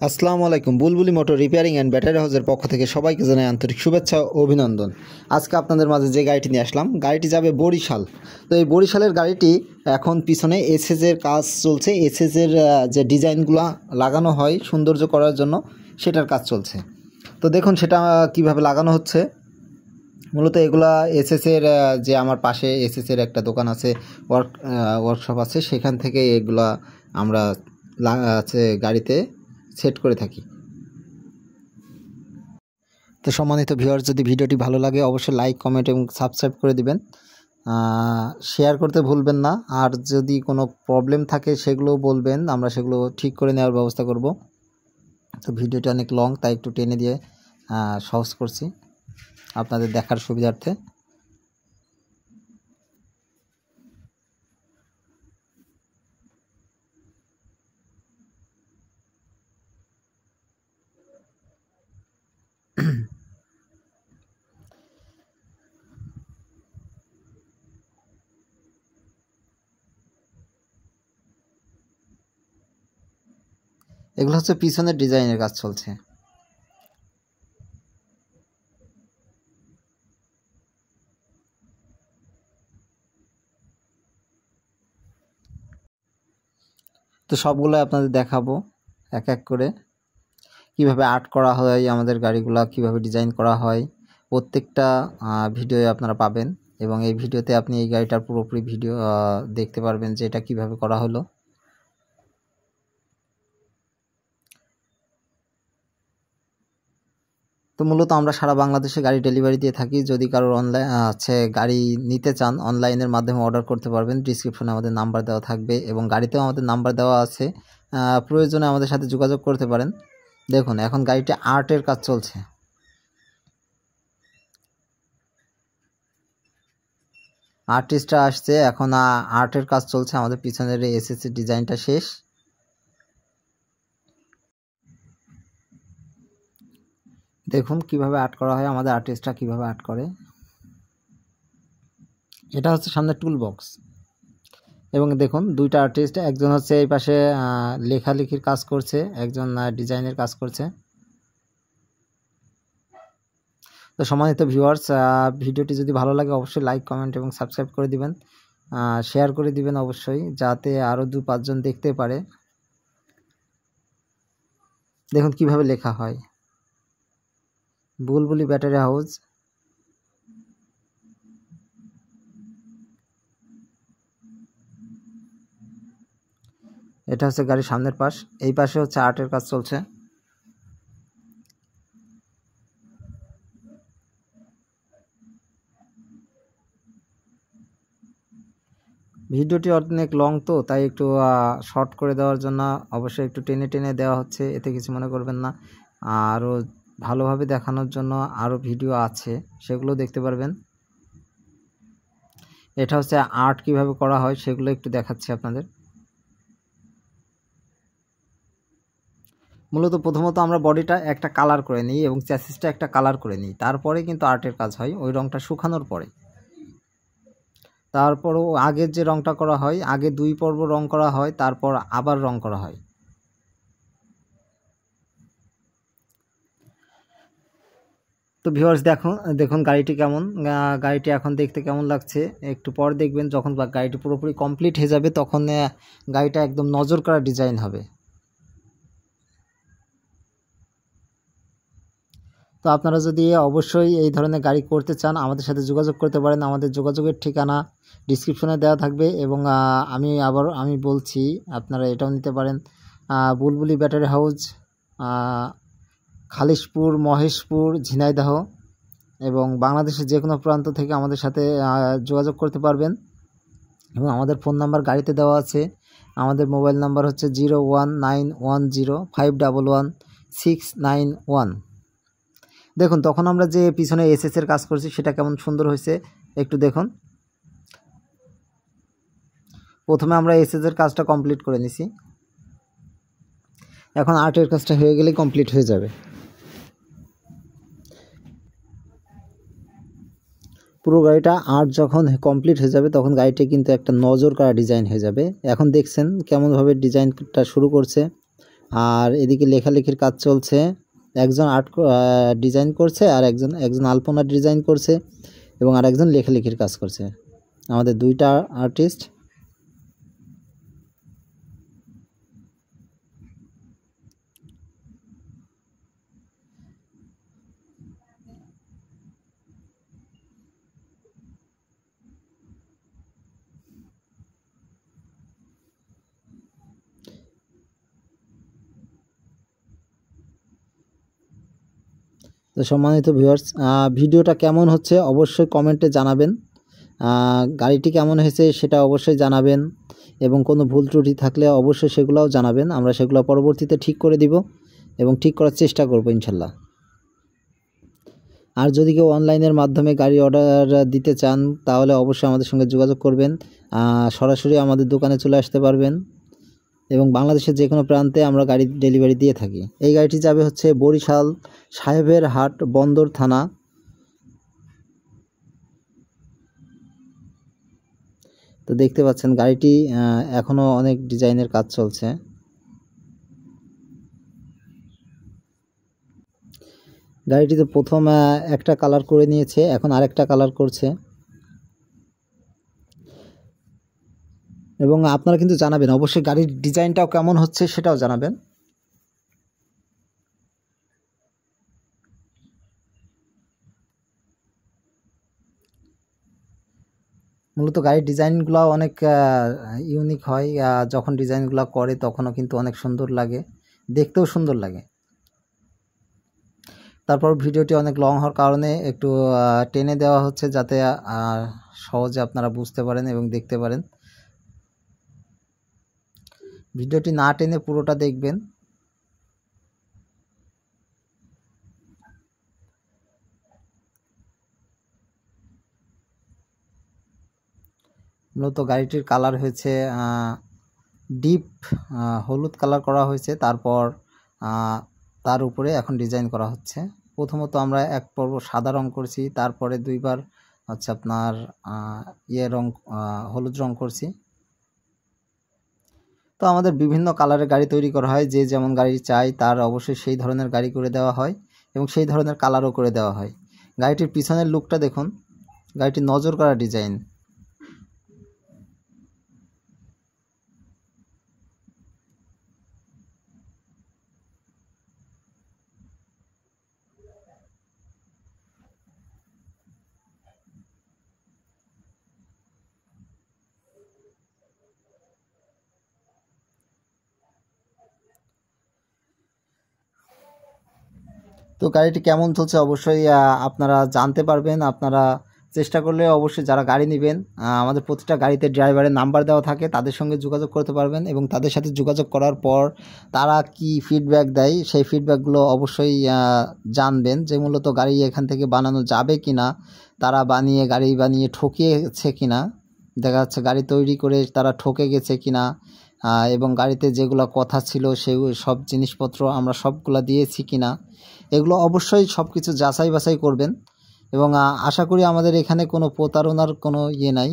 আসসালামু আলাইকুম। বুলবুলি মোটর রিপেয়ারিং অ্যান্ড ব্যাটারি হাউসের পক্ষ থেকে সবাইকে জানাই আন্তরিক শুভেচ্ছা ও অভিনন্দন। আজকে আপনাদের মাঝে যে গাড়িটি নিয়ে আসলাম, গাড়িটি যাবে বরিশাল। তো এই বরিশালের গাড়িটি এখন পিছনে এসএসের কাজ চলছে। এসএসের যে ডিজাইনগুলো লাগানো হয় সৌন্দর্য করার জন্য, সেটার কাজ চলছে। তো দেখুন সেটা কিভাবে লাগানো হচ্ছে। মূলত এগুলা এসএসের যে আমার পাশে এসএসের একটা দোকান আছে, ওয়ার্কশপ আছে, সেখান থেকে এগুলা আমরা গাড়িতে সেট করে থাকি। তো সম্মানিত ভিউয়ার, যদি ভিডিওটি ভালো লাগে অবশ্যই লাইক, কমেন্ট এবং সাবস্ক্রাইব করে দিবেন। শেয়ার করতে ভুলবেন না। আর যদি কোনো প্রবলেম থাকে সেগুলোও বলবেন, আমরা সেগুলো ঠিক করে নেওয়ার ব্যবস্থা করব। তো ভিডিওটি অনেক লং, তাই একটু টেনে দিয়ে সহজ করছি আপনাদের দেখার সুবিধার্থে। এগুলো হচ্ছে পিছনের ডিজাইনের কাজ চলছে। তো সবগুলো আপনাদের দেখাবো এক এক করে, কিভাবে আর্ট করা হয়, আমাদের গাড়িগুলো কিভাবে ডিজাইন করা হয়, প্রত্যেকটা ভিডিও আপনারা পাবেন। এবং এই ভিডিওতে আপনি এই গাড়িটার পুরোপুরি ভিডিও দেখতে পারবেন যে এটা কিভাবে করা হলো। তো মূলত আমরা সারা বাংলাদেশে গাড়ি ডেলিভারি দিয়ে থাকি। যদি কারোর অনলাইন গাড়ি নিতে চান, অনলাইনের মাধ্যমে অর্ডার করতে পারবেন। ডিসক্রিপশনে আমাদের নাম্বার দেওয়া থাকবে এবং গাড়িতেও আমাদের নাম্বার দেওয়া আছে। প্রয়োজনে আমাদের সাথে যোগাযোগ করতে পারেন। দেখুন এখন গাড়িতে আর্টের কাজ চলছে। আর্টিস্টরা আসছে, এখন আর্টের কাজ চলছে। আমাদের পিছনের এসএসসি ডিজাইনটা শেষ। দেখুন কিভাবে আর্ট করা হয়, আমাদের আর্টিস্টরা কিভাবে আর্ট করে। এটা হচ্ছে সামনে টুল বক্স। এবং দেখুন দুইটা আর্টিস্ট, একজন হচ্ছে এই পাশে লেখালেখির কাজ করছে, একজন ডিজাইনের কাজ করছে। তো সম্মানিত ভিউয়ার্স, ভিডিওটি যদি ভালো লাগে অবশ্যই লাইক, কমেন্ট এবং সাবস্ক্রাইব করে দিবেন। শেয়ার করে দিবেন অবশ্যই, যাতে আরও 2-5 জন দেখতে পারে। দেখুন কিভাবে লেখা হয়, বুলবুলি ব্যাটারি হাউস। এটা হচ্ছে গাড়ির সামনের পাশ, এই পাশে হচ্ছে আর্টের কাজ চলছে। ভিডিওটি অনেক লং, তো তাই একটু শর্ট করে দেওয়ার জন্য অবশ্যই একটু টেনে টেনে দেওয়া হচ্ছে, এতে কিছু মনে করবেন না। আরও ভালোভাবে দেখানোর জন্য আরও ভিডিও আছে, সেগুলো দেখতে পারবেন। এটা হচ্ছে আর্ট কিভাবে করা হয় সেগুলো একটু দেখাচ্ছি আপনাদের। মূলত প্রথমত আমরা বডিটা একটা কালার করে নিই এবং চ্যাসিসটা একটা কালার করে নিই, তারপরে কিন্তু আর্টের কাজ হয় ওই রঙটা শুকানোর পরে। তারপরও আগের যে রঙটা করা হয়, আগে 2 পর্ব রং করা হয়, তারপর আবার রং করা হয়। তো ভিউয়ার্স দেখুন গাড়িটি কেমন, গাড়িটি এখন দেখতে কেমন লাগছে একটু পর দেখবেন। যখন গাড়িটি পুরোপুরি কমপ্লিট হয়ে যাবে তখন গাড়িটা একদম নজর করা ডিজাইন হবে। তো আপনারা যদি অবশ্যই এই ধরনের গাড়ি করতে চান আমাদের সাথে যোগাযোগ করতে পারেন। আমাদের যোগাযোগের ঠিকানা ডিসক্রিপশনে দেওয়া থাকবে। এবং আমি বলছি আপনারা এটাও নিতে পারেন। বুলবুলি ব্যাটারি হাউস, খালিশপুর, মহেশপুর, ঝিনাইদহ এবং বাংলাদেশের যে কোনো প্রান্ত থেকে আমাদের সাথে যোগাযোগ করতে পারবেন। এবং আমাদের ফোন নাম্বার গাড়িতে দেওয়া আছে। আমাদের মোবাইল নাম্বার হচ্ছে 01910511691। দেখুন তখন আমরা যে পিছনে এসএসের কাজ করছি সেটা কেমন সুন্দর হয়েছে একটু দেখুন। প্রথমে আমরা এসএসের কাজটা কমপ্লিট করে নিছি, এখন আর্টের কাজটা হয়ে গেলে কমপ্লিট হয়ে যাবে। পুরো গাড়িটা আর্ট যখন কমপ্লিট হয়ে যাবে তখন গাড়িটা কিন্তু একটা নজর করা ডিজাইন হয়ে যাবে। এখন দেখছেন কেমনভাবে ডিজাইনটা শুরু করছে। আর এদিকে লেখালেখির কাজ চলছে। একজন আর্ট ডিজাইন করছে আর একজন আলপনা ডিজাইন করছে এবং আরেকজন লেখালেখির কাজ করছে। আমাদের দুইটা আর্টিস্ট। তো সম্মানিত ভিউয়ার্স, ভিডিওটা কেমন হচ্ছে অবশ্যই কমেন্টে জানাবেন। গাড়িটি কেমন হয়েছে সেটা অবশ্যই জানাবেন এবং কোনো ভুল ত্রুটি থাকলে অবশ্যই সেগুলোও জানাবেন। আমরা সেগুলো পরবর্তীতে ঠিক করে দিব এবং ঠিক করার চেষ্টা করব ইনশাল্লাহ। আর যদি কেউ অনলাইনের মাধ্যমে গাড়ি অর্ডার দিতে চান তাহলে অবশ্যই আমাদের সঙ্গে যোগাযোগ করবেন। সরাসরি আমাদের দোকানে চলে আসতে পারবেন এবং বাংলাদেশের যে কোনো প্রান্তে আমরা গাড়ি ডেলিভারি দিয়ে থাকি। এই গাড়িটি যাবে হচ্ছে বরিশাল সাহেবের হাট বন্দর থানা। তো দেখতে পাচ্ছেন গাড়িটি এখনও অনেক ডিজাইনের কাজ চলছে। গাড়িটিতে প্রথম একটা কালার করে নিয়েছে, এখন আরেকটা কালার করছে। এবং আপনারা কিন্তু জানাবেন অবশ্যই গাড়ির ডিজাইনটাও কেমন হচ্ছে সেটাও জানাবেন। মূলত গাড়ির ডিজাইনগুলো অনেক ইউনিক হয়। যখন ডিজাইনগুলো করে তখনও কিন্তু অনেক সুন্দর লাগে, দেখতেও সুন্দর লাগে। তারপর ভিডিওটি অনেক লং হওয়ার কারণে একটু টেনে দেওয়া হচ্ছে যাতে সহজে আপনারা বুঝতে পারেন এবং দেখতে পারেন। ভিডিওটি না টেনে পুরোটা দেখবেন। মূলত গাড়িটির কালার হয়েছে ডিপ হলুদ কালার করা হয়েছে। তারপর তার উপরে এখন ডিজাইন করা হচ্ছে। প্রথমত আমরা এক পর্ব সাদা রং করছি, তারপরে দুইবার হচ্ছে আপনার হলুদ রং করছি। তো আমাদের বিভিন্ন কালারের গাড়ি তৈরি করা হয়, যে যেমন গাড়ি চাই তার অবশ্যই সেই ধরনের গাড়ি করে দেওয়া হয় এবং সেই ধরনের কালারও করে দেওয়া হয়। গাড়িটির পিছনের লুকটা দেখুন, গাড়িটির নজর করা ডিজাইন। তো গাড়িটি কেমন চলছে অবশ্যই আপনারা জানতে পারবেন। আপনারা চেষ্টা করলে অবশ্যই যারা গাড়ি নেবেন, আমাদের প্রতিটা গাড়িতে ড্রাইভারের নাম্বার দেওয়া থাকে, তাদের সঙ্গে যোগাযোগ করতে পারবেন এবং তাদের সাথে যোগাযোগ করার পর তারা কি ফিডব্যাক দেয় সেই ফিডব্যাকগুলো অবশ্যই জানবেন যে মূলত গাড়ি এখান থেকে বানানো যাবে কি না, তারা গাড়ি বানিয়ে ঠকিয়েছে কি না, দেখা যাচ্ছে গাড়ি তৈরি করে তারা ঠকে গেছে কি না, এবং গাড়িতে যেগুলো কথা ছিল সেই সব জিনিসপত্র আমরা সবগুলো দিয়েছি কি না, এগুলো অবশ্যই সব কিছু যাচাই বাছাই করবেন। এবং আশা করি আমাদের এখানে কোনো প্রতারণার কোনো নাই,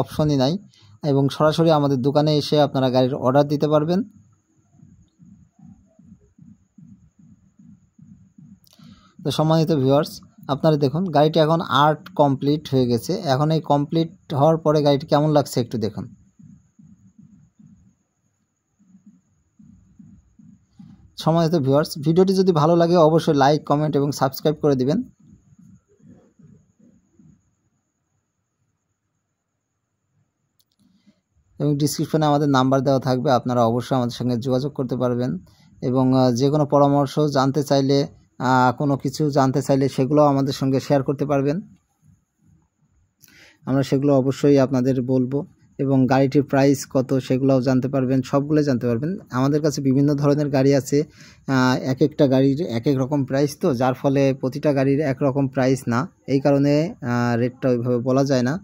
অপশনই নাই এবং সরাসরি আমাদের দোকানে এসে আপনারা গাড়ির অর্ডার দিতে পারবেন। তো সম্মানিত ভিউয়ার্স, আপনারা দেখুন গাড়িটি এখন আর্ট কমপ্লিট হয়ে গেছে। এখন এই কমপ্লিট হওয়ার পরে গাড়িটি কেমন লাগছে একটু দেখুন। সম্মানিত ভিউয়ার্স, ভিডিওটি যদি ভালো লাগে অবশ্যই লাইক, কমেন্ট এবং সাবস্ক্রাইব করে দিবেন। এবং ডিসক্রিপশনে আমাদের নাম্বার দেওয়া থাকবে, আপনারা অবশ্যই আমাদের সঙ্গে যোগাযোগ করতে পারবেন এবং যে কোনো পরামর্শ জানতে চাইলে, কোনো কিছু জানতে চাইলে সেগুলোও আমাদের সঙ্গে শেয়ার করতে পারবেন। আমরা সেগুলো অবশ্যই আপনাদের বলবো এবং গাড়িটির প্রাইস কত সেগুলোও জানতে পারবেন, সবগুলো জানতে পারবেন। আমাদের কাছে বিভিন্ন ধরনের গাড়ি আছে, এক একটা গাড়ির এক এক রকম প্রাইস, তো যার ফলে প্রতিটা গাড়ির এক রকম প্রাইস না, এই কারণে রেটটা ওইভাবে বলা যায় না,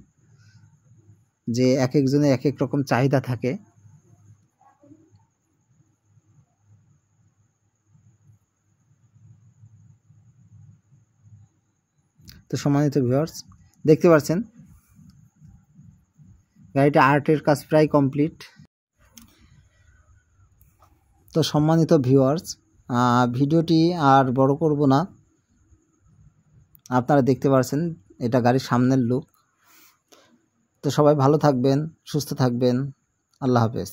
যে এক একজনের এক এক রকম চাহিদা থাকে। তো সম্মানিত ভিউয়ার্স, দেখতে পাচ্ছেন গাড়িটা আর্টের কাজ প্রায় কমপ্লিট। তো সম্মানিত ভিউয়ার্স, ভিডিওটি আর বড় করব না, আপনারা দেখতে পাচ্ছেন এটা গাড়ির সামনের লুক। তো সবাই ভালো থাকবেন, সুস্থ থাকবেন, আল্লাহ হাফেজ।